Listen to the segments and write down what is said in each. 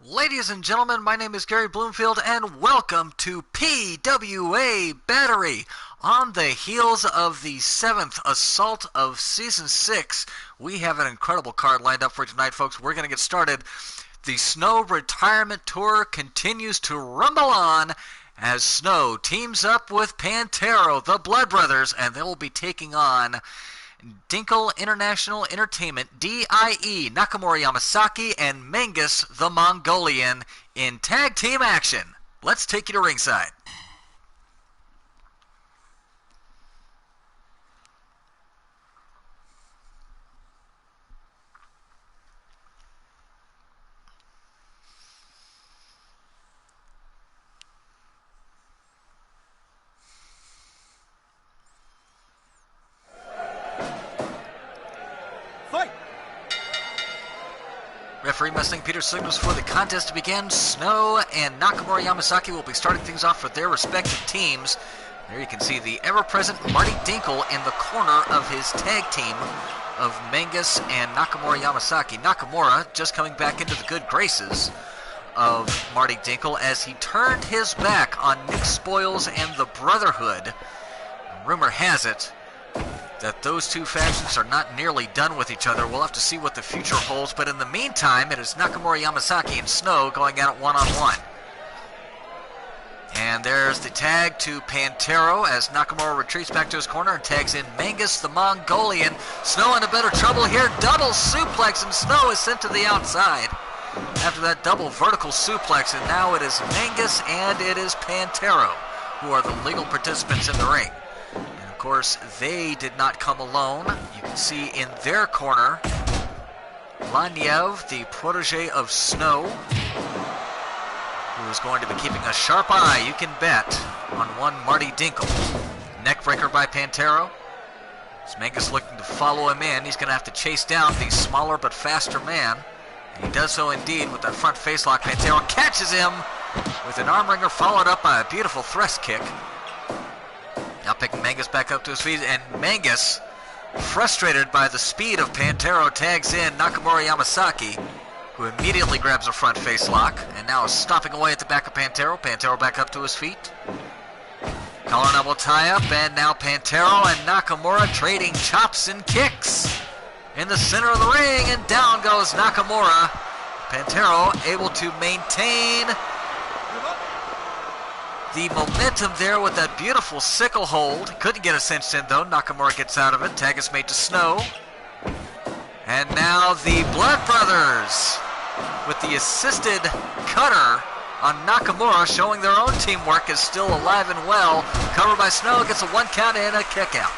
Ladies and gentlemen, my name is Gary Bloomfield, and welcome to PWA Battery. On the heels of the 7th assault of Season 6, we have an incredible card lined up for tonight, folks. We're going to get started. The Snow Retirement Tour continues to rumble on as Snow teams up with Pantero, the Blood Brothers, and they will be taking on Dinkle International Entertainment, DIE, Nakamura Yamasaki, and Mangus the Mongolian in tag team action. Let's take you to ringside. Referee Mustang Peter signals for the contest to begin. Snow and Nakamura Yamasaki will be starting things off for their respective teams. There you can see the ever-present Marty Dinkle in the corner of his tag team of Mangus and Nakamura Yamasaki. Nakamura just coming back into the good graces of Marty Dinkle as he turned his back on Nick Spoils and the Brotherhood. Rumor has it that those two factions are not nearly done with each other. We'll have to see what the future holds, but in the meantime, it is Nakamura Yamasaki and Snow going at it one-on-one. And there's the tag to Pantero as Nakamura retreats back to his corner and tags in Mangus the Mongolian. Snow in a bit of trouble here. Double suplex, and Snow is sent to the outside after that double vertical suplex, and now it is Mangus and it is Pantero who are the legal participants in the ring. Of course, they did not come alone. You can see in their corner Laniev, the protege of Snow, who is going to be keeping a sharp eye, you can bet, on one Marty Dinkle. Neckbreaker by Pantero. As Mangus looking to follow him in, he's going to have to chase down the smaller but faster man. And he does so indeed with that front face lock. Pantero catches him with an arm wringer followed up by a beautiful thrust kick. Now picking Mangus back up to his feet, and Mangus, frustrated by the speed of Pantero, tags in Nakamura Yamasaki, who immediately grabs a front face lock, and now is stomping away at the back of Pantero. Pantero back up to his feet. Collar and elbow tie-up, and now Pantero and Nakamura trading chops and kicks in the center of the ring, and down goes Nakamura. Pantero able to maintain the momentum there with that beautiful sickle hold. Couldn't get a cinch in though. Nakamura gets out of it. Tag is made to Snow. And now the Blood Brothers with the assisted cutter on Nakamura, showing their own teamwork is still alive and well. Covered by Snow, gets a 1 count and a kick out.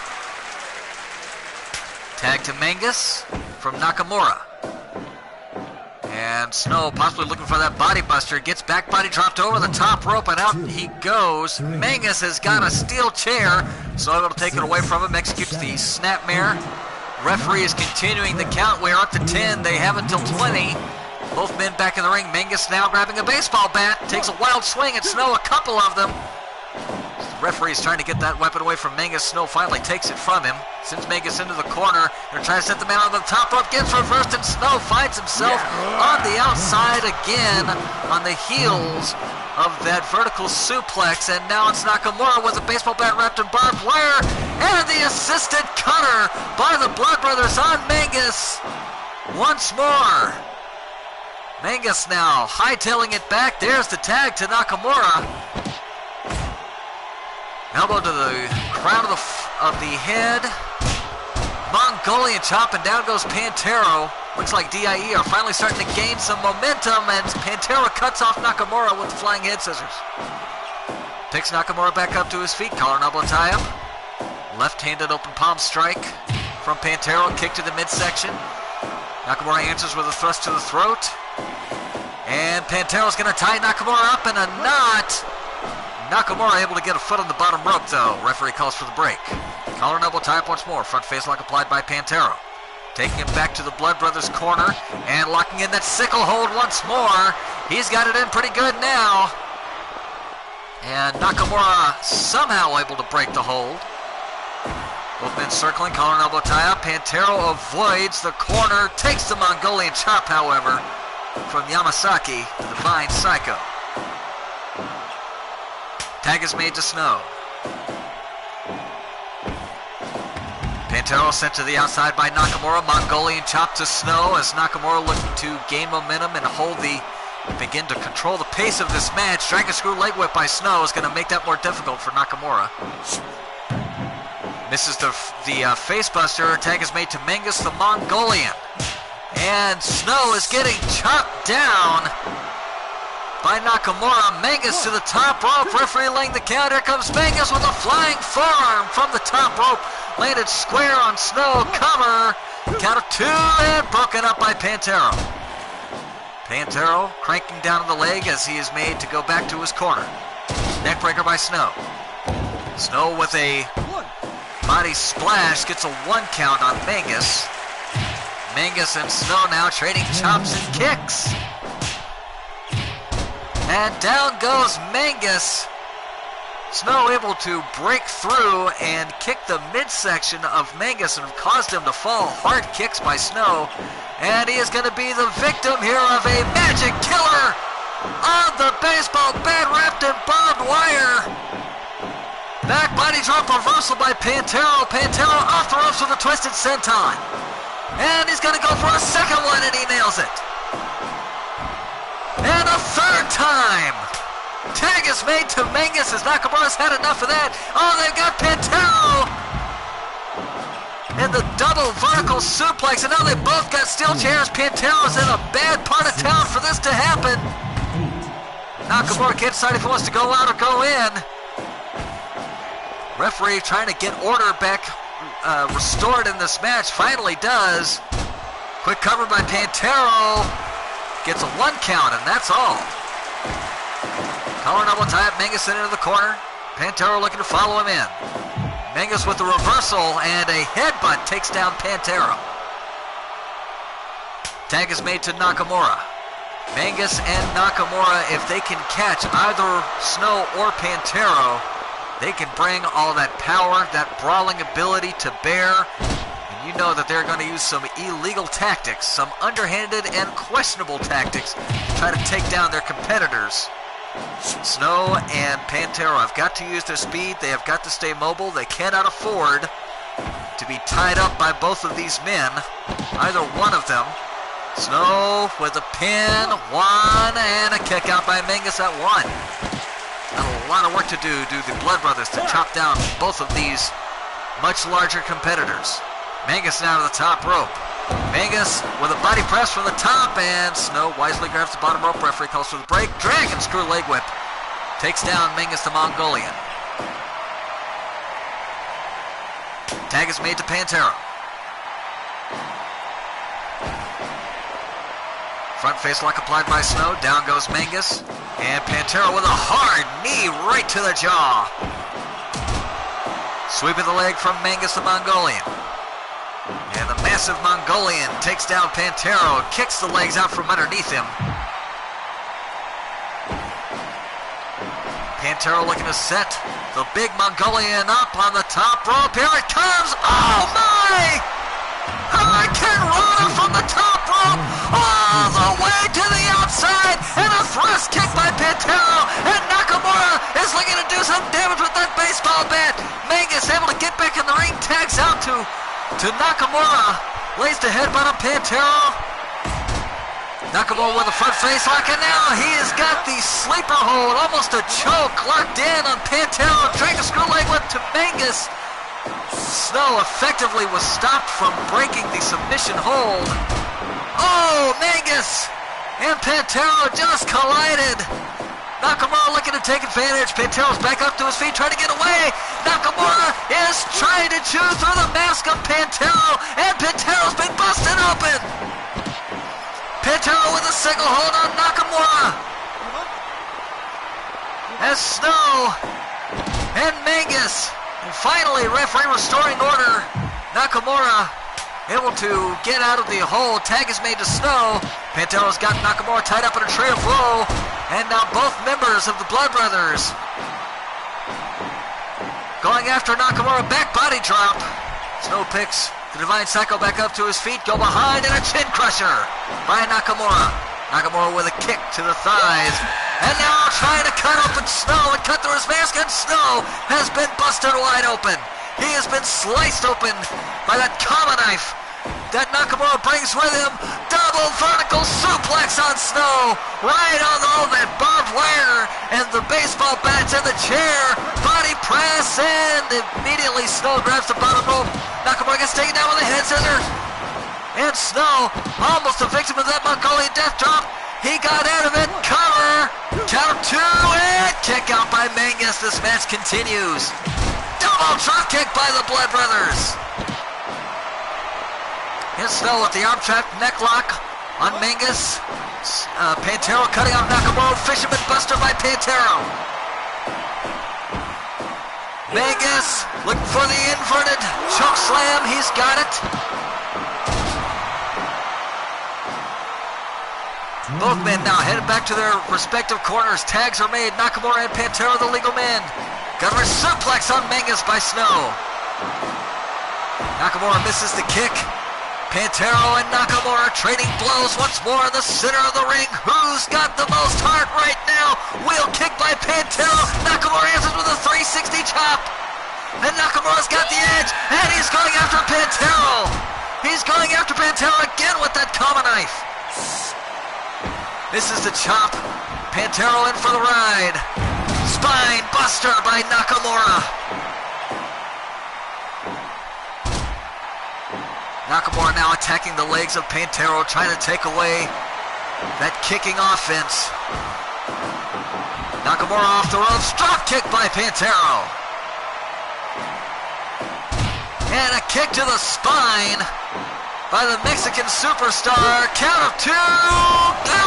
Tag to Mangus from Nakamura. And Snow possibly looking for that body buster. Gets back body dropped over the top rope, and out he goes. Mangus has got a steel chair, so able to take it away from him. Executes the snapmare. Referee is continuing the count. We're up to 10. They have until 20. Both men back in the ring. Mangus now grabbing a baseball bat. Takes a wild swing at Snow, a couple of them. The referee is trying to get that weapon away from Mangus. Snow finally takes it from him. Sends Mangus into the corner. They're trying to set the man on the top rope. Gets reversed, and Snow finds himself on the outside again on the heels of that vertical suplex. And now it's Nakamura with a baseball bat wrapped in barbed wire. And the assisted cutter by the Blood Brothers on Mangus once more. Mangus now hightailing it back. There's the tag to Nakamura. Elbow to the crown of the head. Mongolian chop, and down goes Pantero. Looks like DIE are finally starting to gain some momentum, and Pantero cuts off Nakamura with the flying head scissors. Picks Nakamura back up to his feet. Collar and elbow tie-up. Left-handed open palm strike from Pantero. Kick to the midsection. Nakamura answers with a thrust to the throat. And Pantero's going to tie Nakamura up in a knot. Nakamura able to get a foot on the bottom rope, though. Referee calls for the break. Collar and elbow tie-up once more. Front face lock applied by Pantero. Taking him back to the Blood Brothers corner and locking in that sickle hold once more. He's got it in pretty good now. And Nakamura somehow able to break the hold. Both men circling, collar and elbow tie-up. Pantero avoids the corner, takes the Mongolian chop, however. from Yamasaki to Divine Psycho. Tag is made to Snow. Pantero sent to the outside by Nakamura. Mongolian chop to Snow as Nakamura looking to gain momentum and begin to control the pace of this match. Dragon Screw leg whip by Snow is going to make that more difficult for Nakamura. Misses the face buster. Tag is made to Mangus the Mongolian. And Snow is getting chopped down by Nakamura. Mangus to the top rope. Referee laying the count. Here comes Mangus with a flying forearm from the top rope. Landed square on Snow. Cover. Count of 2 and broken up by Pantero. Pantero cranking down on the leg as he is made to go back to his corner. Neckbreaker by Snow. Snow with a body splash gets a 1 count on Mangus. Mangus and Snow now trading chops and kicks. And down goes Mangus. Snow able to break through and kick the midsection of Mangus and caused him to fall. Hard kicks by Snow. And he is going to be the victim here of a magic killer on the baseball bat wrapped in barbed wire. Back body drop reversal by Pantero. Pantero off the ropes with a twisted senton. And he's going to go for a second one and he nails it. And a third time. Tag is made to Mangus as Nakamura's had enough of that. Oh, they've got Pantero in the double vertical suplex, and now they both got steel chairs. Pantero's in a bad part of town for this to happen. Nakamura can't decide if he wants to go out or go in. Referee trying to get order back restored in this match. Finally does. Quick cover by Pantero. Gets a 1 count, and that's all. Collar double tie up, Mangus into the corner. Pantero looking to follow him in. Mangus with the reversal and a headbutt takes down Pantero. Tag is made to Nakamura. Mangus and Nakamura, if they can catch either Snow or Pantero, they can bring all that power, that brawling ability to bear. And you know that they're going to use some illegal tactics, some underhanded and questionable tactics to try to take down their competitors. Snow and Pantero have got to use their speed. They have got to stay mobile. They cannot afford to be tied up by both of these men, either one of them. Snow with a pin, 1, and a kick out by Mangus at 1. Got a lot of work to do the Blood Brothers to chop down both of these much larger competitors. Mangus now to the top rope. Mangus with a body press from the top, and Snow wisely grabs the bottom rope. Referee calls for the break. Dragon Screw leg whip takes down Mangus the Mongolian. Tag is made to Pantero. Front face lock applied by Snow. Down goes Mangus. And Pantero with a hard knee right to the jaw. Sweep of the leg from Mangus the Mongolian. And the massive Mongolian takes down Pantero, kicks the legs out from underneath him. Pantero looking to set the big Mongolian up on the top rope. Here it comes! Oh my! Hurricane Rana from the top rope all the way to the outside, and a thrust kick by Pantero, and Nakamura is looking to do some damage with that baseball bat. Mangus able to get back in the ring, tags out to Nakamura, lays the headbutt on Pantero. Nakamura with a front face lock, and now he has got the sleeper hold, almost a choke, locked in on Pantero. Dragon Screw leg whip to Mangus. Snow effectively was stopped from breaking the submission hold. Oh, Mangus and Pantero just collided. Nakamura looking to take advantage. Pantero's back up to his feet, trying to get away. Nakamura is trying to chew through the mask of Pantero, and Pantero's been busted open. Pantero with a single hold on Nakamura. As Snow and Mangus, and finally referee restoring order. Nakamura able to get out of the hole. Tag is made to Snow. Pantero's got Nakamura tied up in a tree of woe. And now both members of the Blood Brothers going after Nakamura. Back body drop. Snow picks the Divine Psycho back up to his feet. Go behind, and a chin crusher by Nakamura. Nakamura with a kick to the thighs. And now trying to cut open Snow and cut through his mask, and Snow has been busted wide open. He has been sliced open by that kama knife that Nakamura brings with him. Double vertical suplex on Snow, right on all that barbed wire and the baseball bats and the chair. Body press, and immediately Snow grabs the bottom rope. Nakamura gets taken down with a head scissor. And Snow, almost a victim of that Mongolian death drop. He got out of it. Cover. Count of 2 and kick out by Mangus. This match continues. Double drop kick by the Blood Brothers. And Snow with the arm trap neck lock on Mangus. Pantero cutting off Nakamura. Fisherman buster by Pantero. Mangus looking for the inverted choke slam. He's got it. Both men now headed back to their respective corners. Tags are made. Nakamura and Pantero, the legal man. Got a suplex on Mangus by Snow. Nakamura misses the kick. Pantero and Nakamura trading blows once more in the center of the ring. Who's got the most heart right now? Wheel kick by Pantero. Nakamura answers with a 360 chop. And Nakamura's got the edge. And he's going after Pantero. He's going after Pantero again with that kama knife. This is the chop. Pantero in for the ride. Spine buster by Nakamura. Nakamura now attacking the legs of Pantero, trying to take away that kicking offense. Nakamura off the ropes. Drop kick by Pantero. And a kick to the spine by the Mexican superstar. Count of 2. Go!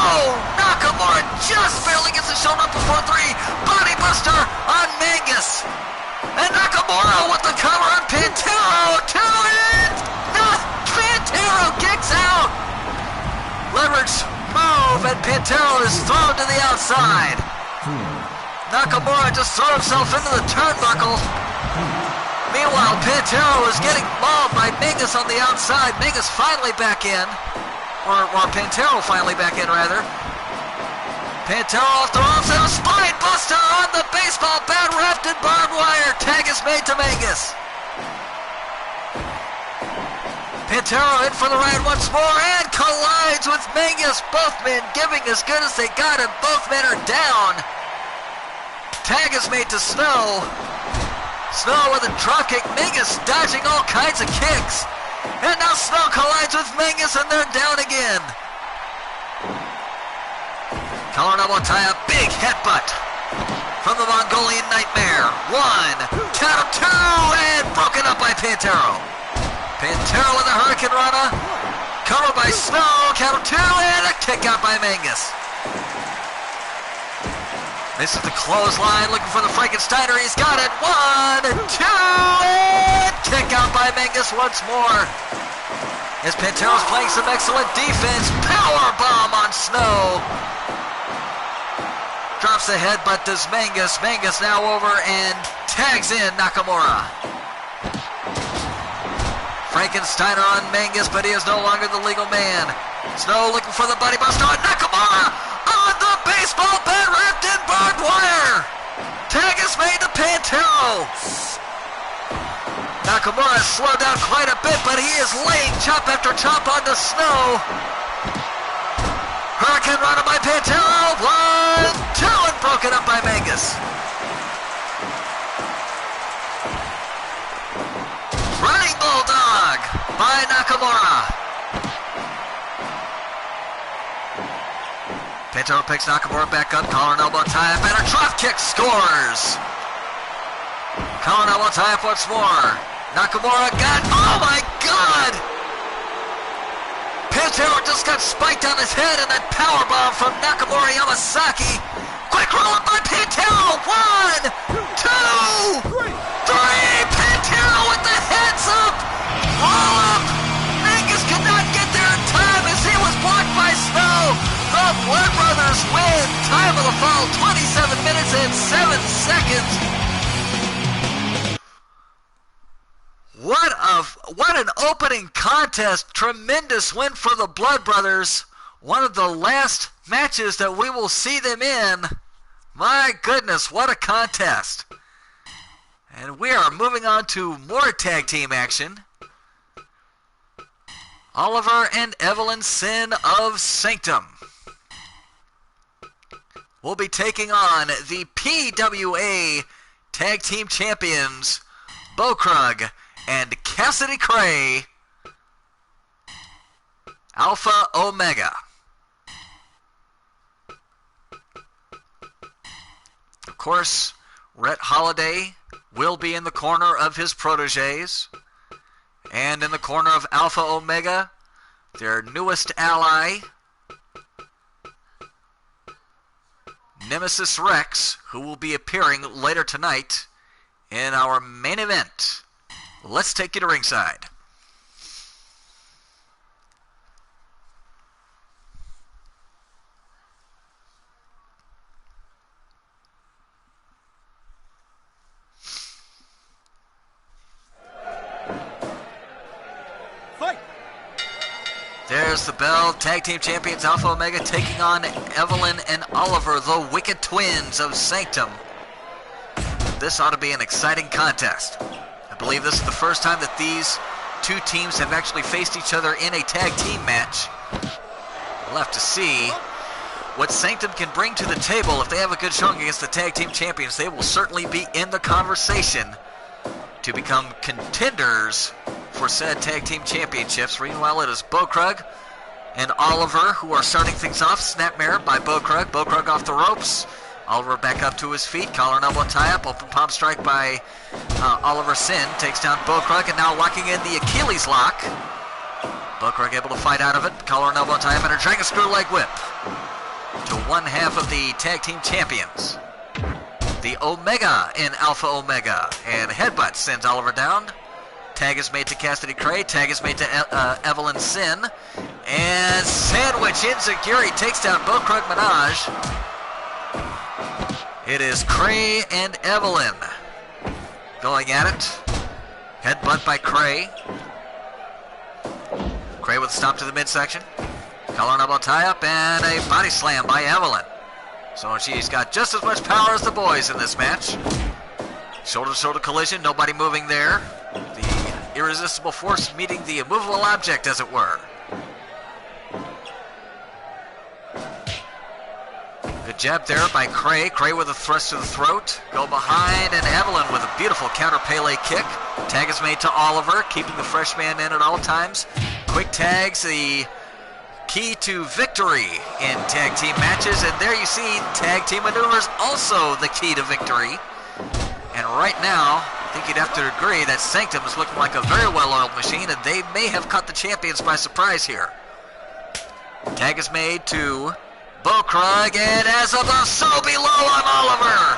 Nakamura just barely gets the shoulder up before 3. Body buster on Mangus. And Nakamura with the cover on Pantero. 2 and Pantero kicks out. Leverage move, and Pantero is thrown to the outside. Nakamura just threw himself into the turnbuckle. Meanwhile, Pantero is getting mauled by Mangus on the outside. Mangus finally back in. Or Pantero finally back in, rather. Pantero off the ropes and a spine buster on the baseball bat wrapped in barbed wire. Tag is made to Mangus. Pantero in for the ride once more and collides with Mangus. Both men giving as good as they got, and both men are down. Tag is made to Snow. Snow with a dropkick. Mangus dodging all kinds of kicks. And now Snow collides with Mangus, and they're down again. Collar and elbow tie, a big headbutt from the Mongolian Nightmare. 1, count of 2, and broken up by Pantero. Pantero with a Hurricane Rana. Covered by Snow, count of 2, and a kick out by Mangus. This is the clothesline, looking for the Frankensteiner. He's got it. 1, 2, and kick out by Mangus once more. As Pantero's playing some excellent defense. Power bomb on Snow. Drops the head, but does Mangus. Mangus now over and tags in Nakamura. Frankensteiner on Mangus, but he is no longer the legal man. Snow looking for the body buster on Nakamura on the baseball bat wrapped in barbed wire. Tag is made to Pantero. Nakamura has slowed down quite a bit, but he is laying chop after chop onto Snow. Hurricane Rana by Pantero. 1, 2, and broken up by Mangus. Running Bulldog by Nakamura. Pantero picks Nakamura back up. Collar and elbow tie up, and a drop kick scores. Collar and elbow tie up once more. Nakamura got, oh my God! Pantero just got spiked on his head, and that powerbomb from Nakamura Yamasaki. Quick roll up by Pantero. 1, 2, 3. Pantero with the heads up. Roll up. Mangus could not get there in time as he was blocked by Snow. The Blood Brothers win. Time of the fall, 27 minutes and 7 seconds. What an opening contest. Tremendous win for the Blood Brothers. one of the last matches that we will see them in. My goodness, what a contest. And we are moving on to more tag team action. Oliver and Evelyn Sin of Sanctum will be taking on the PWA Tag Team Champions, Bo Krug and Cassidy Cray, Alpha Omega. Of course, Rhett Holiday will be in the corner of his proteges, and in the corner of Alpha Omega, their newest ally, Nemesis Rex, who will be appearing later tonight in our main event. Let's take you to ringside. There's the bell. Tag Team Champions Alpha Omega taking on Evelyn and Oliver, the Wicked Twins of Sanctum. This ought to be an exciting contest. I believe this is the first time that these two teams have actually faced each other in a tag team match. We'll have to see what Sanctum can bring to the table. If they have a good showing against the Tag Team Champions, they will certainly be in the conversation to become contenders for said Tag Team Championships. Meanwhile, it is Bo Krug and Oliver who are starting things off. Snapmare by Bo Krug. Bo Krug off the ropes. Oliver back up to his feet. Collar and elbow tie-up. Open palm strike by Oliver Sin. Takes down Bo Krug and now locking in the Achilles lock. Bo Krug able to fight out of it. Collar and elbow tie-up and a dragon screw leg whip to one half of the Tag Team Champions, the Omega in Alpha Omega. And headbutt sends Oliver down. Tag is made to Cassidy Cray. Tag is made to Evelyn Sin. And sandwich Enziguri takes down Bo Krug Minaj. It is Cray and Evelyn going at it. Headbutt by Cray. Cray with a stop to the midsection. Collar and elbow tie-up and a body slam by Evelyn. So she's got just as much power as the boys in this match. Shoulder-to-shoulder collision, nobody moving there. The irresistible force meeting the immovable object, as it were. Good jab there by Cray. Cray with a thrust to the throat. Go behind, and Evelyn with a beautiful counter Pele kick. Tag is made to Oliver, keeping the fresh man in at all times. Quick tags, the key to victory in tag team matches. And there you see tag team maneuvers, also the key to victory. And right now, I think you'd have to agree that Sanctum is looking like a very well-oiled machine, and they may have caught the champions by surprise here. Tag is made to Bo Krug, and as a so below on Oliver.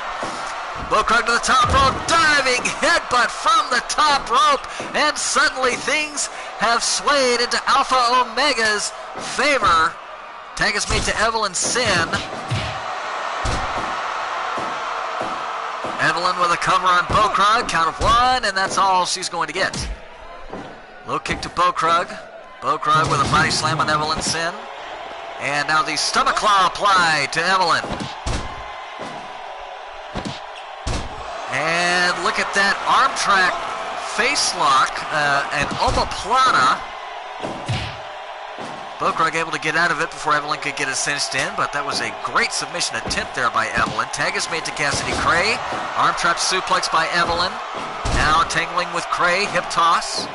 Bo Krug to the top rope, diving headbutt from the top rope, and suddenly things have swayed into Alpha Omega's favor. Tag is made to Evelyn Sin. Evelyn with a cover on Bo Krug, count of one, and that's all she's going to get. Low kick to Bo Krug. Bo Krug with a body slam on Evelyn Sin. And now the stomach claw applied to Evelyn. And look at that arm track face lock, an omoplata. Bo Krug able to get out of it before Evelyn could get it cinched in, but that was a great submission attempt there by Evelyn. Tag is made to Cassidy Cray. Arm trap suplex by Evelyn. Now tangling with Cray, hip toss.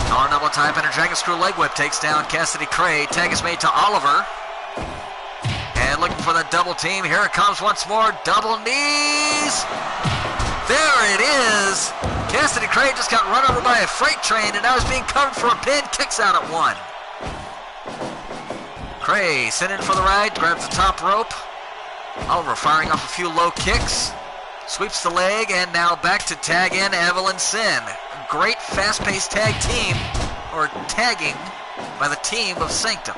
Collar double type and a dragon screw leg whip takes down Cassidy Cray. Tag is made to Oliver. And looking for the double team. Here it comes once more. Double knees. There it is. Cassidy Cray just got run over by a freight train and now is being covered for a pin. Kicks out at one. Cray sent in for the ride. Grabs the top rope. Oliver firing off a few low kicks. Sweeps the leg and now back to tag in Evelyn Sin. A great fast-paced tag team, or tagging, by the team of Sanctum.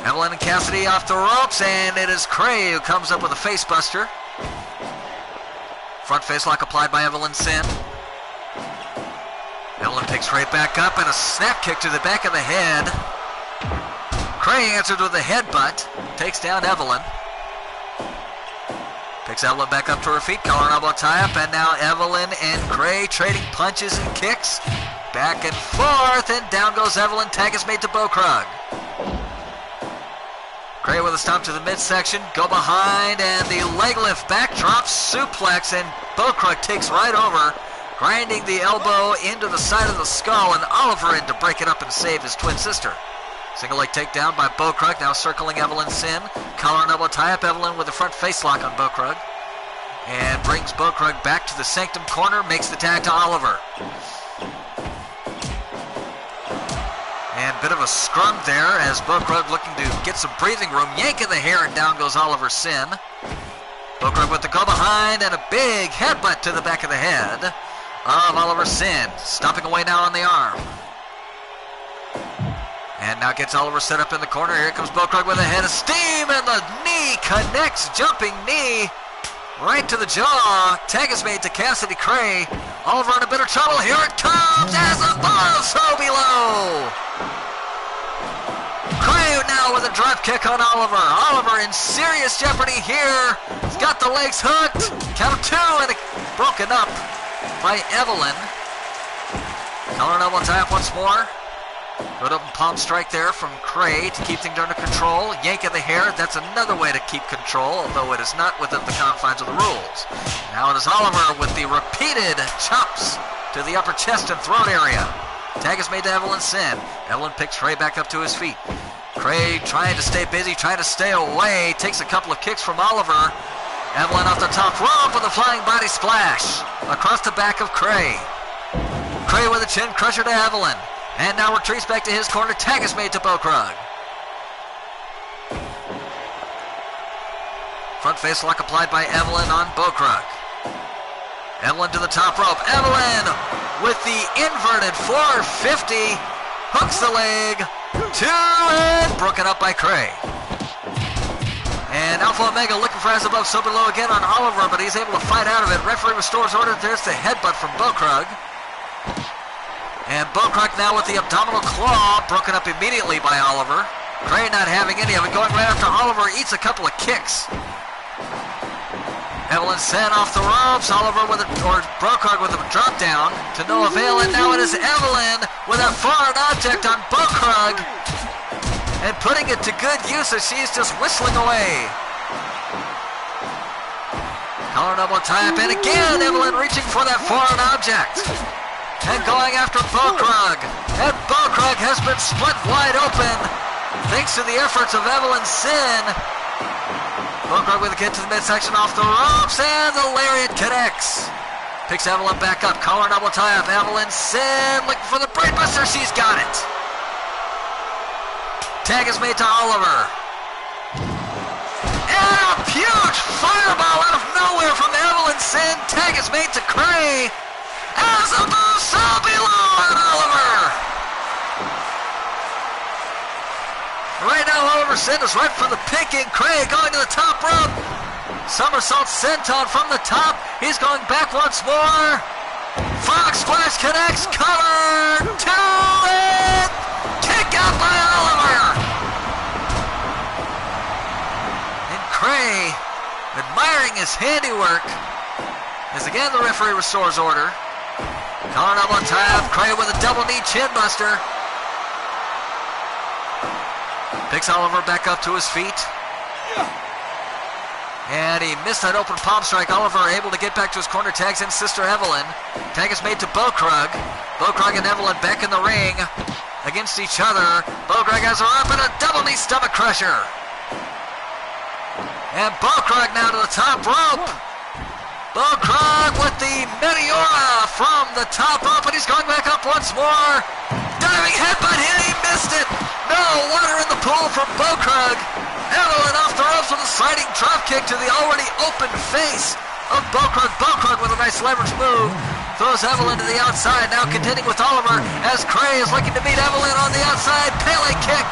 Evelyn and Cassidy off the ropes, and it is Cray who comes up with a face buster. Front face lock applied by Evelyn Sin. Evelyn picks right back up and a snap kick to the back of the head. Cray answered with a headbutt. Takes down Evelyn. Picks Evelyn back up to her feet. Collar and elbow tie-up. And now Evelyn and Cray trading punches and kicks. Back and forth. And down goes Evelyn. Tag is made to Bokrug. Cray with a stomp to the midsection. Go behind. And the leg lift backdrop suplex. And Bokrug takes right over, grinding the elbow into the side of the skull. And Oliver in to break it up and save his twin sister. Single leg takedown by Bokrug, now circling Evelyn Sin. Collar and elbow tie-up. Evelyn with a front face lock on Bokrug. And brings Bokrug back to the sanctum corner, makes the tag to Oliver. And a bit of a scrum there as Bokrug looking to get some breathing room. Yank of the hair and down goes Oliver Sin. Bokrug with the go behind and a big headbutt to the back of the head of Oliver Sin. Stomping away now on the arm. And now gets Oliver set up in the corner. Here comes Bokrug with a head of steam, and the knee connects, jumping knee right to the jaw. Tag is made to Cassidy Cray. Oliver in a bit of trouble. Here it comes as a ball so below. Cray now with a drop kick on Oliver. Oliver in serious jeopardy here. He's got the legs hooked. Count of two, and broken up by Evelyn. Collar and elbow tie up once more. Good open palm strike there from Cray to keep things under control. Yank of the hair, that's another way to keep control, although it is not within the confines of the rules. Now it is Oliver with the repeated chops to the upper chest and throat area. Tag is made to Evelyn Sin. Evelyn picks Cray back up to his feet. Cray trying to stay busy, trying to stay away. Takes a couple of kicks from Oliver. Evelyn off the top rope with a flying body splash across the back of Cray. Cray with a chin crusher to Evelyn. And now retreats back to his corner. Tag is made to Bokrug. Front face lock applied by Evelyn on Bokrug. Evelyn to the top rope. Evelyn with the inverted 450. Hooks the leg. Two and broken up by Cray. And Alpha Omega looking for as above, so below again on Oliver, but he's able to fight out of it. Referee restores order. There's the headbutt from Bokrug. And Bokrug now with the abdominal claw, broken up immediately by Oliver. Cray not having any of it, going right after Oliver, eats a couple of kicks. Evelyn Sin off the ropes, Oliver with Bokrug with a drop down to no avail, and now it is Evelyn with a foreign object on Bokrug, and putting it to good use as she's just whistling away. Collar and elbow tie up, and again Evelyn reaching for that foreign object. And going after Bokrug. And Bokrug has been split wide open thanks to the efforts of Evelyn Sin. Bokrug with a kick to the midsection off the ropes, and the lariat connects. Picks Evelyn back up. Collar and elbow tie up. Evelyn Sin looking for the brainbuster. She's got it. Tag is made to Oliver. And a huge fireball out of nowhere from Evelyn Sin. Tag is made to Cray. As a move so below on Oliver. Right now Oliver Sin is right for the picking. Cray going to the top rope. Somersault senton from the top. He's going back once more. Frog splash connects. Collar. Two and kick out by Oliver. And Cray admiring his handiwork as again the referee restores order. Collar and elbow tie up. Cray with a double knee chin buster. Picks Oliver back up to his feet. And he missed that open palm strike. Oliver able to get back to his corner. Tags in sister Evelyn. Tag is made to Bokrug. Bokrug and Evelyn back in the ring against each other. Bokrug has her up in a double knee stomach crusher. And Bokrug now to the top rope. Bokrug with the Meteora from the top rope, and he's going back up once more. Diving headbutt hit, he missed it. No water in the pool from Bokrug. Evelyn off the ropes with a sliding drop kick to the already open face of Bokrug. Bokrug with a nice leverage move. Throws Evelyn to the outside, now contending with Oliver as Cray is looking to beat Evelyn on the outside. Pele kick.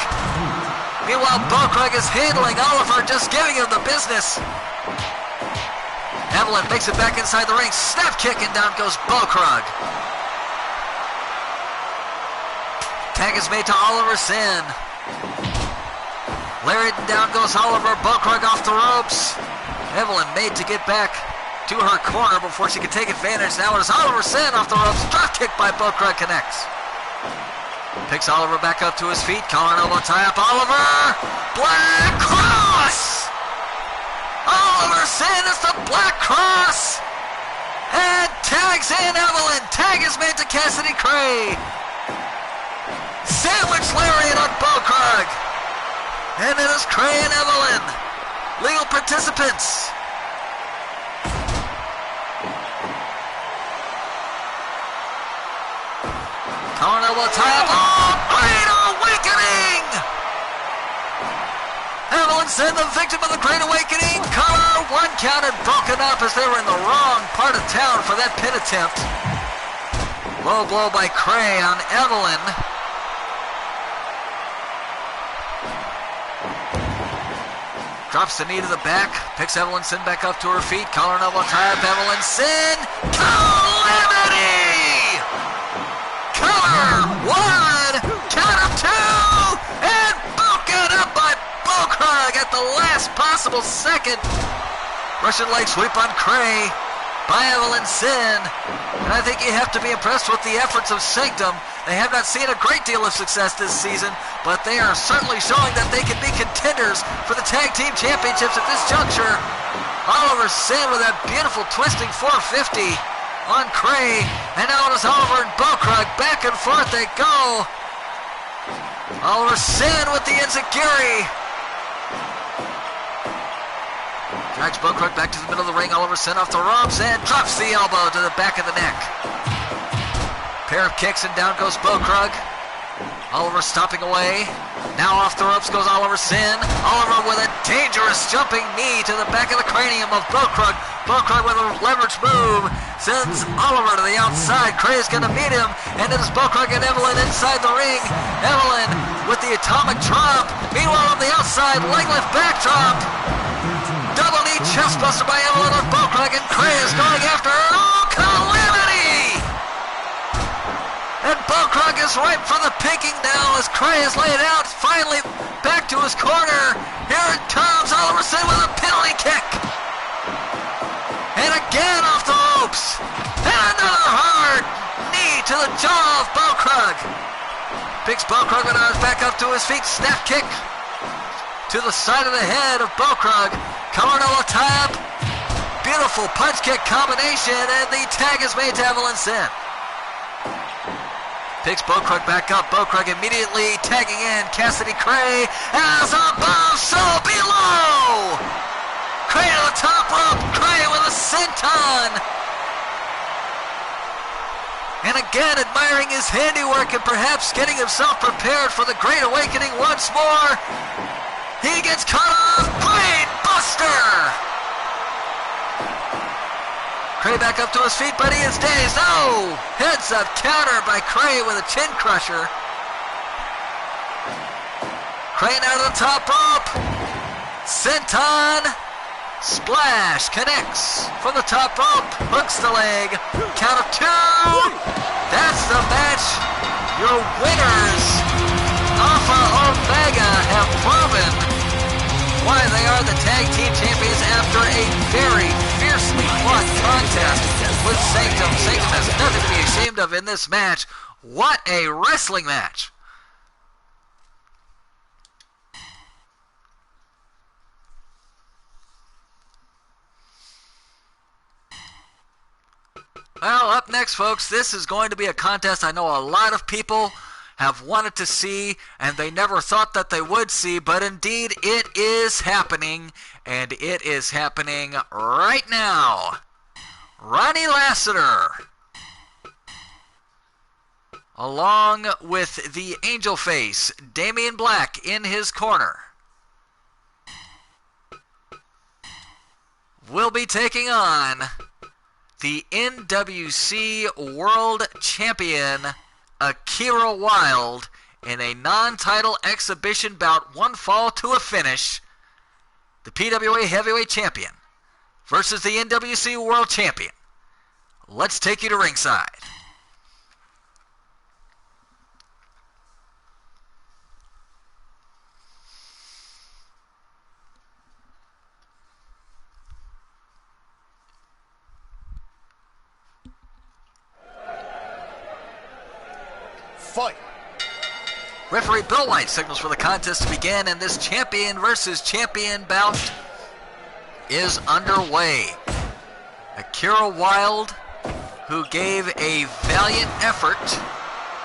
Meanwhile, Bokrug is handling Oliver, just giving him the business. Evelyn makes it back inside the ring. Snap kick, and down goes Bokrug. Tag is made to Oliver Sin. Lariat and down goes Oliver. Bokrug off the ropes. Evelyn made to get back to her corner before she could take advantage. Now it is Oliver Sin off the ropes. Drop kick by Bokrug connects. Picks Oliver back up to his feet. Collar and elbow tie up. Oliver! Black Cross! Oliver Sin is the Black Cross! And tags in Evelyn. Tag is made to Cassidy Cray. Sandwich lariat on Bokrug. And it is Cray and Evelyn, legal participants. Collar and elbow tie up. Oh, Great Awakening! Evelyn Sin, the victim of the Great Awakening. Collar, one counted, broken up as they were in the wrong part of town for that pin attempt. Low blow by Cray on Evelyn. Drops the knee to the back, picks Evelyn Sin back up to her feet. Collar and elbow tie up, Evelyn Sin. Calamity! Collar, one, count of two, and broken up by Bokrug at the last possible second. Russian leg sweep on Cray by Evelyn Sin. And I think you have to be impressed with the efforts of Sanctum. They have not seen a great deal of success this season, but they are certainly showing that they can be contenders for the Tag Team Championships at this juncture. Oliver Sin with that beautiful twisting 450 on Cray, and now it is Oliver and Bokrug. Back and forth they go. Oliver Sin with the enziguri. Drags Bokrug back to the middle of the ring. Oliver Sin off the ropes and drops the elbow to the back of the neck. Pair of kicks and down goes Bokrug. Oliver stopping away. Now off the ropes goes Oliver Sin. Oliver with a dangerous jumping knee to the back of the cranium of Bokrug. Bokrug with a leverage move sends Oliver to the outside. Cray is going to meet him, and it is Bokrug and Evelyn inside the ring. Evelyn with the atomic drop. Meanwhile on the outside, leg lift backdrop. Double knee chest buster by Evelyn on Bokrug, and Cray is going after her. Oh, calamity! And Bokrug is ripe for the picking now as Cray is laid out. Finally back to his corner. Here it comes. Oliver Sin with a penalty kick. And again off the ropes. And another hard knee to the jaw of Bokrug. Picks Bokrug and is back up to his feet. Snap kick to the side of the head of Bokrug. Collar tie up. Beautiful punch kick combination, and the tag is made to Evelyn Sin. Picks Bokrug back up. Bokrug immediately tagging in Cassidy Cray. As above, so below. Cray to the top rope. Cray with a senton. And again, admiring his handiwork and perhaps getting himself prepared for the Great Awakening once more. He gets cut off. Great Buster. Cray back up to his feet, but he is dazed. Oh! Heads up counter by Cray with a chin crusher. Cray now to the top rope. Senton. Splash. Connects from the top rope. Hooks the leg. Count of two. That's the match. Your winners, Alpha Omega, have proven why they are the Tag Team Champions after a very fiercely fought contest with Sanctum. Sanctum has nothing to be ashamed of in this match. What a wrestling match. Well, up next, folks, this is going to be a contest I know a lot of people have wanted to see, and they never thought that they would see, but indeed it is happening, and it is happening right now. Ronnie Lassiter, along with the Angel Face, Damian Black, in his corner, will be taking on the NWC World Champion, Akira Wilde, in a non-title exhibition bout, one fall to a finish. The PWA Heavyweight Champion versus the NWC World Champion. Let's take you to ringside. fight. Referee Bill White signals for the contest to begin, and this champion versus champion bout is underway. Akira Wilde, who gave a valiant effort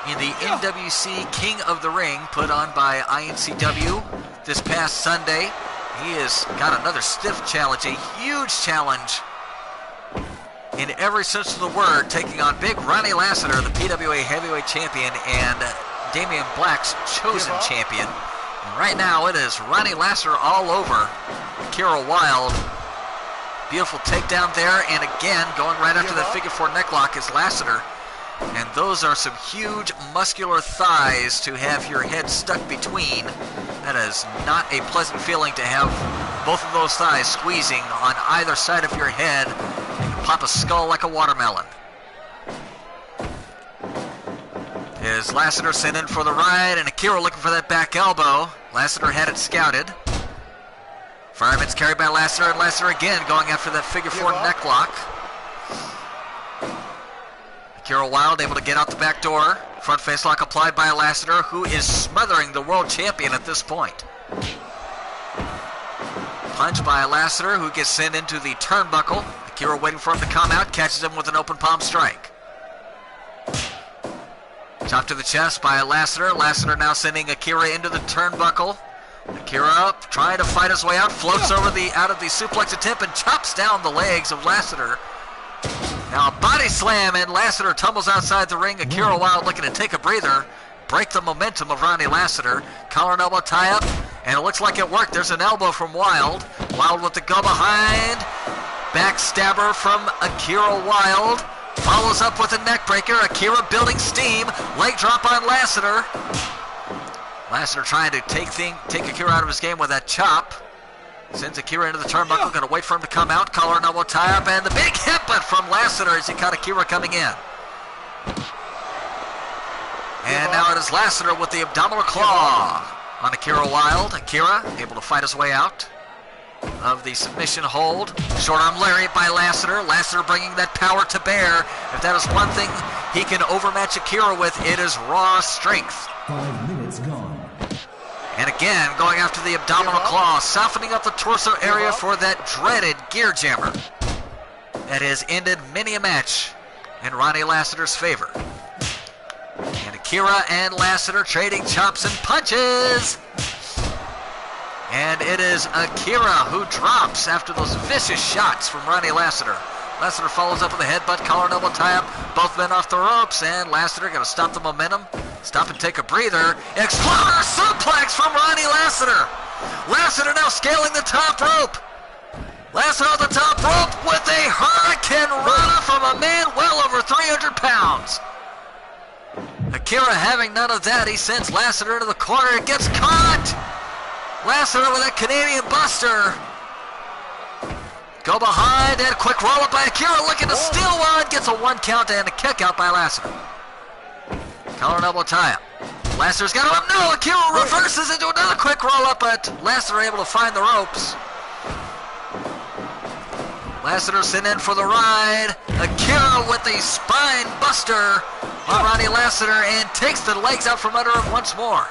in the NWC King of the Ring put on by INCW this past Sunday. He has got another stiff challenge, a huge challenge in every sense of the word, taking on big Ronnie Lassiter, the PWA Heavyweight Champion, and Damian Black's chosen champion. And right now it is Ronnie Lassiter all over Akira Wilde. Beautiful takedown there, and again, going right after that figure four necklock is Lassiter. And those are some huge muscular thighs to have your head stuck between. That is not a pleasant feeling to have both of those thighs squeezing on either side of your head. You can pop a skull like a watermelon. Is Lassiter sent in for the ride, and Akira looking for that back elbow. Lassiter had it scouted. Fireman's carried by Lassiter, and Lassiter again going after that figure four necklock. Akira Wilde able to get out the back door. Front face lock applied by Lassiter, who is smothering the world champion at this point. Punch by Lassiter, who gets sent into the turnbuckle. Akira waiting for him to come out, catches him with an open palm strike. Chop to the chest by Lassiter. Lassiter now sending Akira into the turnbuckle. Akira trying to fight his way out, floats over out of the suplex attempt and chops down the legs of Lassiter. Now a body slam, and Lassiter tumbles outside the ring. Akira Wilde looking to take a breather, break the momentum of Ronnie Lassiter. Collar and elbow tie up, and it looks like it worked. There's an elbow from Wilde. Wilde with the go behind. Backstabber from Akira Wilde. Follows up with a neck breaker. Akira building steam. Leg drop on Lassiter. Lassiter trying to take Akira out of his game with that chop. Sends Akira into the turnbuckle. Going to wait for him to come out. Collar and elbow tie up. And the big headbutt from Lassiter as he caught Akira coming in. And now it is Lassiter with the abdominal claw on Akira Wilde. Akira able to fight his way out of the submission hold. Short arm lariat by Lassiter. Lassiter bringing that power to bear. If that is one thing he can overmatch Akira with, it is raw strength. 5 minutes gone. And again, going after the abdominal claw, softening up the torso area for that dreaded gear jammer that has ended many a match in Ronnie Lassiter's favor. And Akira and Lassiter trading chops and punches. And it is Akira who drops after those vicious shots from Ronnie Lassiter. Lassiter follows up with a headbutt, collar and elbow tie-up. Both men off the ropes, and Lassiter going to stop the momentum. Stop and take a breather. Exploder suplex from Ronnie Lassiter. Lassiter now scaling the top rope. Lassiter on the top rope with a hurricane rana from a man well over 300 pounds. Akira having none of that. He sends Lassiter into the corner. It gets caught. Lassiter with a Canadian buster. Go behind and a quick roll up by Akira, looking to steal one. Gets a 1 count and a kick out by Lassiter. Collar and elbow tie up. Lassiter's got him. No, Akira reverses into another quick roll up, but Lassiter able to find the ropes. Lassiter sent in for the ride. Akira with the spine buster on Ronnie Lassiter and takes the legs out from under him once more.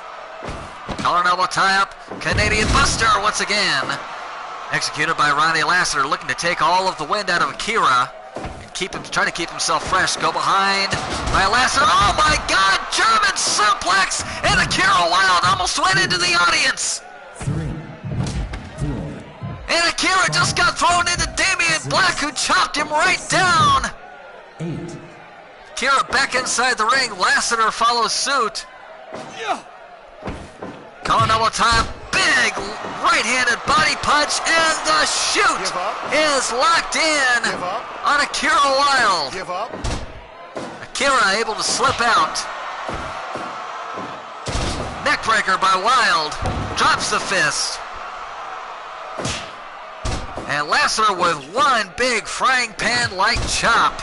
Collar and elbow tie up. Canadian buster once again. Executed by Ronnie Lassiter, looking to take all of the wind out of Akira and try to keep himself fresh. Go behind by Lassiter. Oh my God! German suplex, and Akira Wilde almost went into the audience. 3, 4. And Akira just got thrown into Damian Black, who chopped him right down. 8. Akira back inside the ring. Lassiter follows suit. Collar and elbow tie. Big right-handed body punch, and the shoot is locked in on Akira Wilde. Akira able to slip out. Neckbreaker by Wilde. Drops the fist. And Lassiter with one big frying pan-like chop.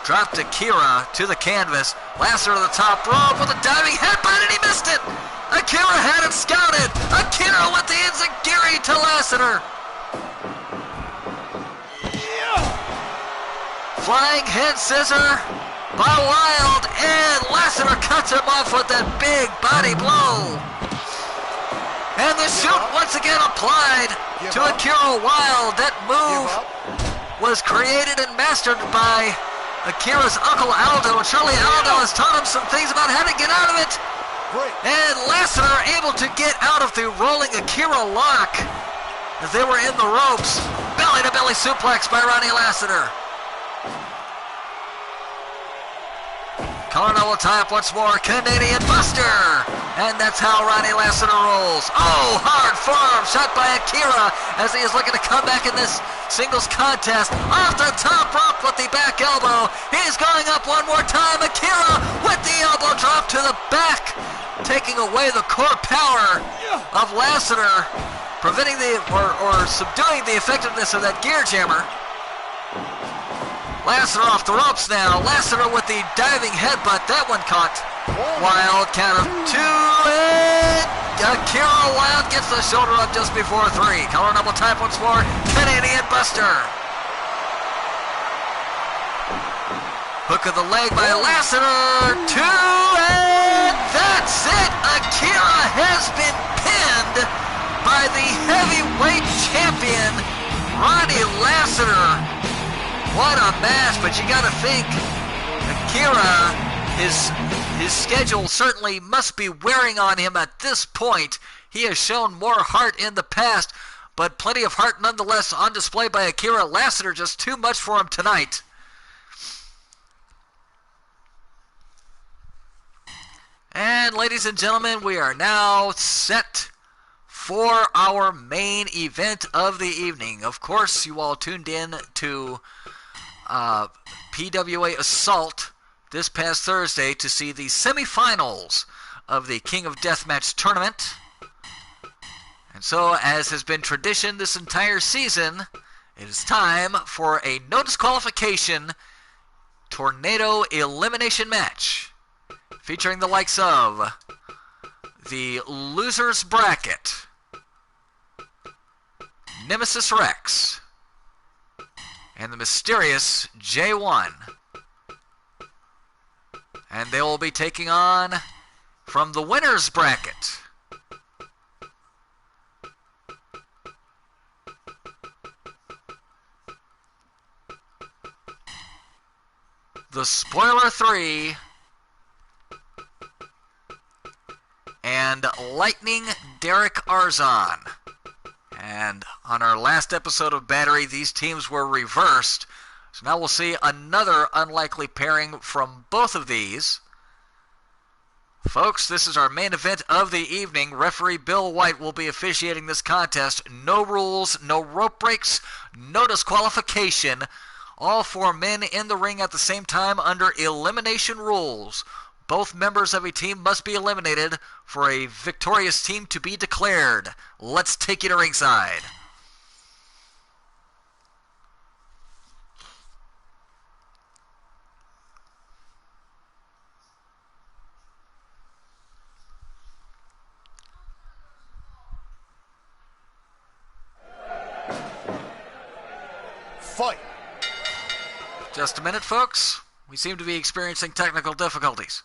Dropped Akira to the canvas. Lassiter to the top rope with a diving headbutt, and he missed it. Akira had it scouted. Akira with the enziguri to Lassiter. Flying head scissor by Wild, and Lassiter cuts him off with that big body blow. And the shoot once again applied to Akira Wild. That move was created and mastered by Akira's uncle Aldo, and surely Aldo has taught him some things about how to get out of it. And Lassiter able to get out of the rolling Akira lock as they were in the ropes. Belly-to-belly suplex by Ronnie Lassiter. Colorado will tie up once more. Canadian Buster. And that's how Ronnie Lassiter rolls. Oh, hard forearm shot by Akira as he is looking to come back in this singles contest. Off the top rope with the back elbow. He's going up one more time. Akira with the elbow drop to the back, taking away the core power of Lassiter, preventing or subduing the effectiveness of that gear jammer. Lassiter off the ropes now. Lassiter with the diving headbutt. That one caught. Wild count of 2, and Akira Wild gets the shoulder up just before 3. Color double type once more. Canadian Buster. Hook of the leg by Lassiter. 2, and that's it. Akira has been pinned by the heavyweight champion, Ronnie Lassiter. What a match, but you gotta think, Akira, his schedule certainly must be wearing on him at this point. He has shown more heart in the past, but plenty of heart nonetheless on display by Akira Lassiter. Just too much for him tonight. And ladies and gentlemen, we are now set for our main event of the evening. Of course, you all tuned in to PWA Assault this past Thursday to see the semifinals of the King of Deathmatch tournament. And so, as has been tradition this entire season, it is time for a no disqualification tornado elimination match featuring the likes of the Losers Bracket, Nemesis Rex, and the mysterious J1. And they will be taking on, from the winner's bracket, the Spoiler 3 and Lightning Derek Arzon. And on our last episode of Battery, these teams were reversed. So now we'll see another unlikely pairing from both of these. Folks, this is our main event of the evening. Referee Bill White will be officiating this contest. No rules, no rope breaks, no disqualification. All 4 men in the ring at the same time under elimination rules. Both members of a team must be eliminated for a victorious team to be declared. Let's take you to ringside. Fight. Just a minute, folks. We seem to be experiencing technical difficulties.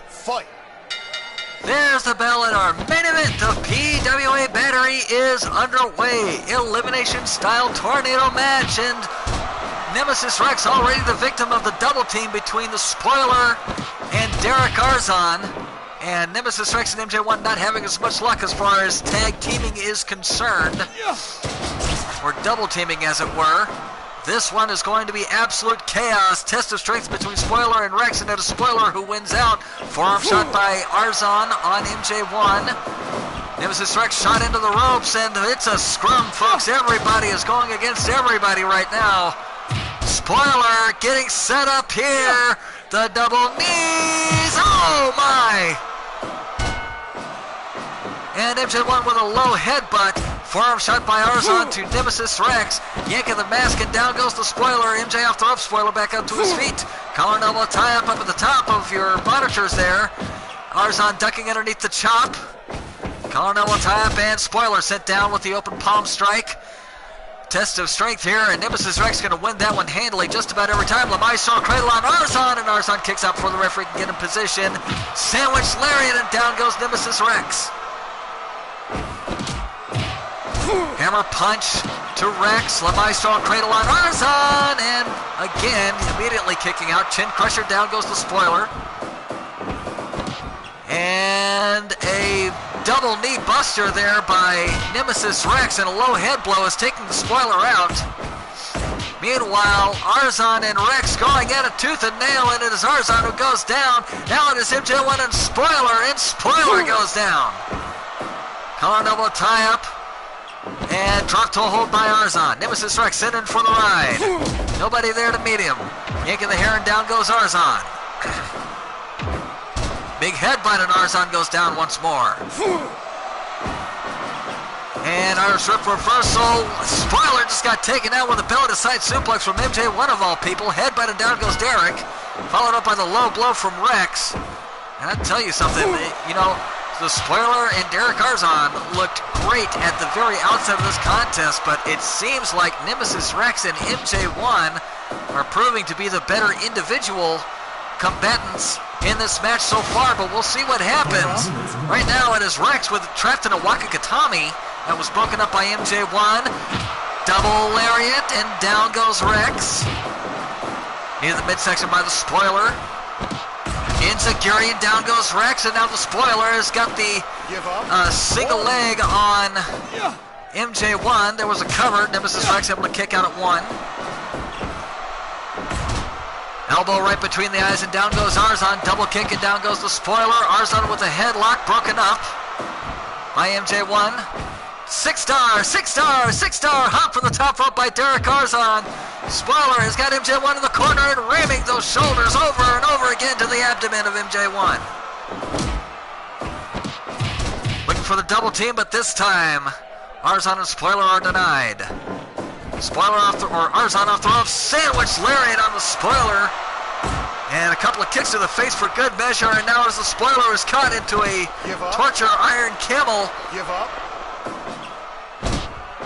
Fight. There's the bell, and our main event, the PWA Battery, is underway. Elimination style tornado match, and Nemesis Rex already the victim of the double team between the Spoiler and Derek Arzon. And Nemesis Rex and MJ1 not having as much luck as far as tag teaming is concerned. Or double teaming, as it were. This one is going to be absolute chaos. Test of strength between Spoiler and Rex, and it is Spoiler who wins out. Forearm shot by Arzon on MJ1. Nemesis Rex shot into the ropes, and it's a scrum, folks. Everybody is going against everybody right now. Spoiler getting set up here. The double knees. Oh, my. And MJ1 with a low headbutt. Forearm shot by Arzon to Nemesis Rex. Yanking the mask and down goes the spoiler. MJ off the rope, spoiler back up to his feet. Collar and elbow tie up at the top of your monitors there. Arzon ducking underneath the chop. Collar and elbow tie up and spoiler sent down with the open palm strike. Test of strength here, and Nemesis Rex going to win that one handily just about every time. Lamaestro cradle on Arzon, and Arzon kicks out before the referee can get in position. Sandwich lariat, and down goes Nemesis Rex. Hammer punch to Rex. Lamaestro cradle on Arzon, and again, immediately kicking out. Chin crusher, down goes the spoiler. And a double knee buster there by Nemesis Rex, and a low head blow is taking the spoiler out. Meanwhile, Arzon and Rex going at it tooth and nail, and it is Arzon who goes down. Now it is MJ1 and Spoiler goes down. Collar and elbow tie up, and drop toe hold by Arzon. Nemesis Rex in for the ride. Nobody there to meet him. Yanking the hair, and down goes Arzon. Big headbutt, and Arzon goes down once more. And Irish Whip reversal. Spoiler just got taken out with a belly to side suplex from MJ1 of all people. Headbutt, and down goes Derek. Followed up by the low blow from Rex. And I'll tell you something, you know, the spoiler and Derek Arzon looked great at the very outset of this contest, but it seems like Nemesis Rex and MJ1 are proving to be the better individual combatants in this match so far, but we'll see what happens. Right now it is Rex with trapped in a Wakakatami that was broken up by MJ1. Double lariat, and down goes Rex. Near the midsection by the spoiler. Enziguri, and down goes Rex, and now the spoiler has got the single leg on MJ1. There was a cover. Nemesis Rex able to kick out at one. Elbow right between the eyes, and down goes Arzon. Double kick, and down goes the spoiler. Arzon with a headlock broken up by MJ1. Six-star hop from the top rope by Derek Arzon. Spoiler has got MJ1 in the corner and ramming those shoulders over and over again to the abdomen of MJ1. Looking for the double team, but this time Arzon and Spoiler are denied. Arzon off the rope, sandwich lariat on the spoiler, and a couple of kicks to the face for good measure, and now as the spoiler is caught into a torture iron camel.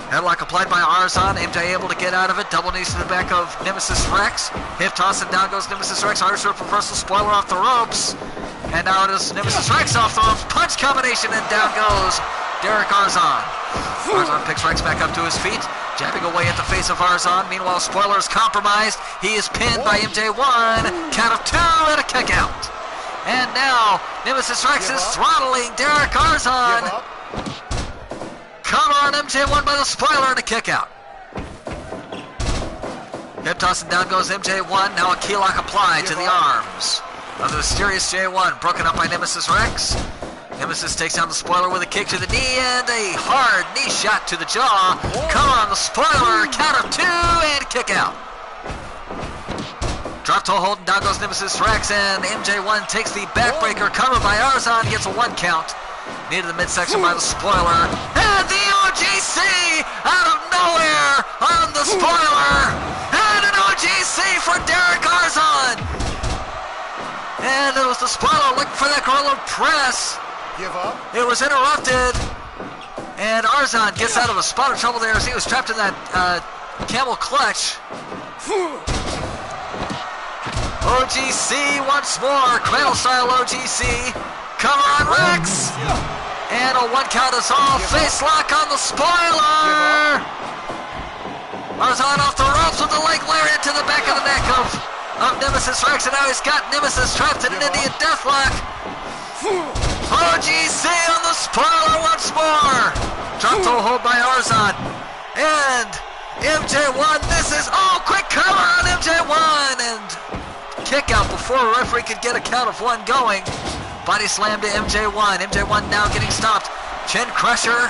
Headlock applied by Arzon, MJ able to get out of it, double knees to the back of Nemesis Rex, hip toss, and down goes Nemesis Rex. Irish Whip reversal, spoiler off the ropes, and now it is Nemesis Rex off the ropes, punch combination, and down goes Derek Arzon. Arzon picks Rex back up to his feet, jabbing away at the face of Arzon. Meanwhile, Spoiler is compromised. He is pinned by MJ1. Count of two and a kick out. And now Nemesis Rex is throttling Derek Arzon. Cover on MJ1 by the spoiler and a kick out. Hip toss, and down goes MJ1. Now a key lock applied to the arms of the mysterious J1. Broken up by Nemesis Rex. Nemesis takes down the spoiler with a kick to the knee and a hard knee shot to the jaw. Cover on the spoiler. Count of two and kick out. Drop toe hold, and down goes Nemesis Rex, and MJ1 takes the backbreaker. Cover by Arzon, gets a one count. Knee to the midsection by the spoiler. And the OGC out of nowhere on the spoiler. And an OGC for Derek Arzon. And it was the spoiler looking for that gorilla press. It was interrupted. And Arzon gets out of a spot of trouble there as he was trapped in that camel clutch. OGC once more. Cradle style OGC. Cover on Rex. And a one count is all. Face lock on the spoiler. Arzon off the ropes with the leg lariat to the back of the neck of Nemesis Rex. And now he's got Nemesis trapped in an Indian deathlock. OGC on the spoiler once more. Drop toe hold by Arzon. And MJ1, this is, quick cover on MJ1. And kick out before a referee could get a count of one going. Body slam to MJ1. MJ1 now getting stopped. Chin crusher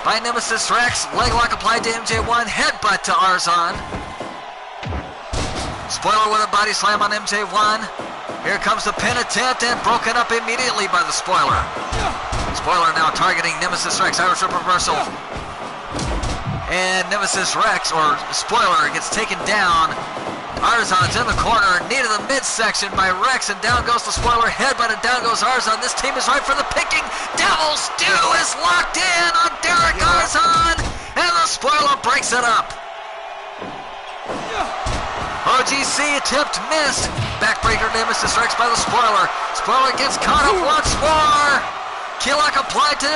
by Nemesis Rex. Leg lock applied to MJ1. Headbutt to Arzon. Spoiler with a body slam on MJ1. Here comes the pin attempt and broken up immediately by the spoiler. Spoiler now targeting Nemesis Rex. Irish Whip reversal. And Nemesis Rex, or Spoiler, gets taken down. Arzon's in the corner, knee to the midsection by Rex, and down goes the Spoiler, headbutt, and down goes Arzon. This team is right for the picking. Devil Stew is locked in on Derek Arzon, and the Spoiler breaks it up. OGC attempt missed. Backbreaker Nemesis Rex by the Spoiler. Spoiler gets caught up once more. Keylock applied to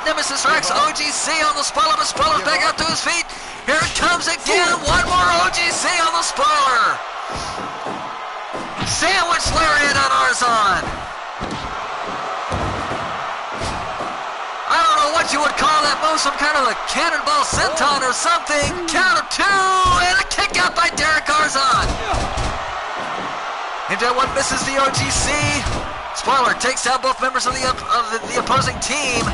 Nemesis Rex. OGC on the Spoiler, but Spoiler's back out to his feet. Here it comes again. One more OGC on the Spoiler. Sandwich lariat on Arzon. I don't know what you would call that move, some kind of a cannonball senton or something. Count of two, and a kick out by Derek Arzon. MJ1 misses the OGC. Spoiler takes down both members of the opposing team.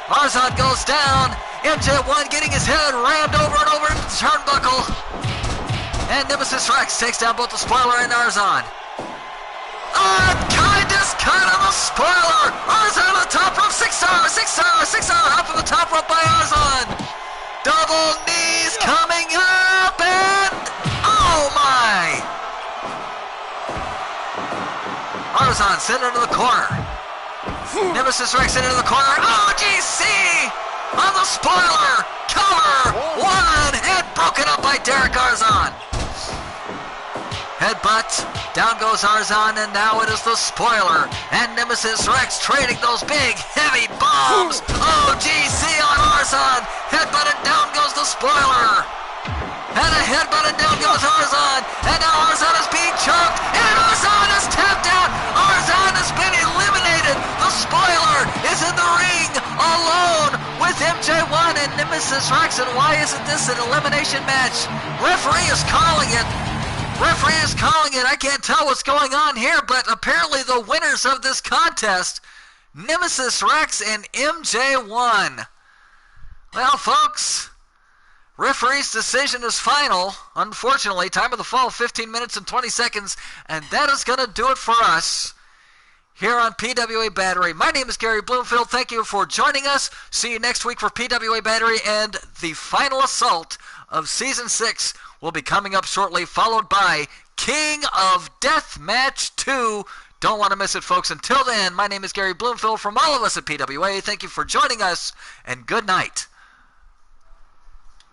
Arzon goes down. MJ1 getting his head rammed over and over into the turnbuckle. And Nemesis Rex takes down both the Spoiler and Arzon. Kindest cut on the Spoiler. Arzon on the top rope. 6-star, 6-star, 6-star up on the top rope by Arzon. Double knees coming up, and oh my! Arzon sent into the corner. Nemesis Rex into the corner. OGC on the Spoiler. Cover. One. Head broken up by Derek Arzon. Headbutt. Down goes Arzon, and now it is the Spoiler and Nemesis Rex trading those big, heavy bombs. OGC on Arzon. Headbutt, and down goes the Spoiler. And a headbutt, and down goes Arzon. And now Arzon is being choked, and Arzon is tapped out. Arzon has been eliminated. The Spoiler is in the ring alone with MJ1 and Nemesis Rex. And why isn't this an elimination match? Referee is calling it. Referee is calling it. I can't tell what's going on here, but apparently the winners of this contest, Nemesis Rex and MJ1. Well, folks, referee's decision is final. Unfortunately, time of the fall, 15 minutes and 20 seconds, and that is going to do it for us here on PWA Battery. My name is Gary Bloomfield. Thank you for joining us. See you next week for PWA Battery, and the final assault of Season 6 will be coming up shortly, followed by King of Death Match 2. Don't want to miss it, folks. Until then, my name is Gary Bloomfield from all of us at PWA. Thank you for joining us, and good night.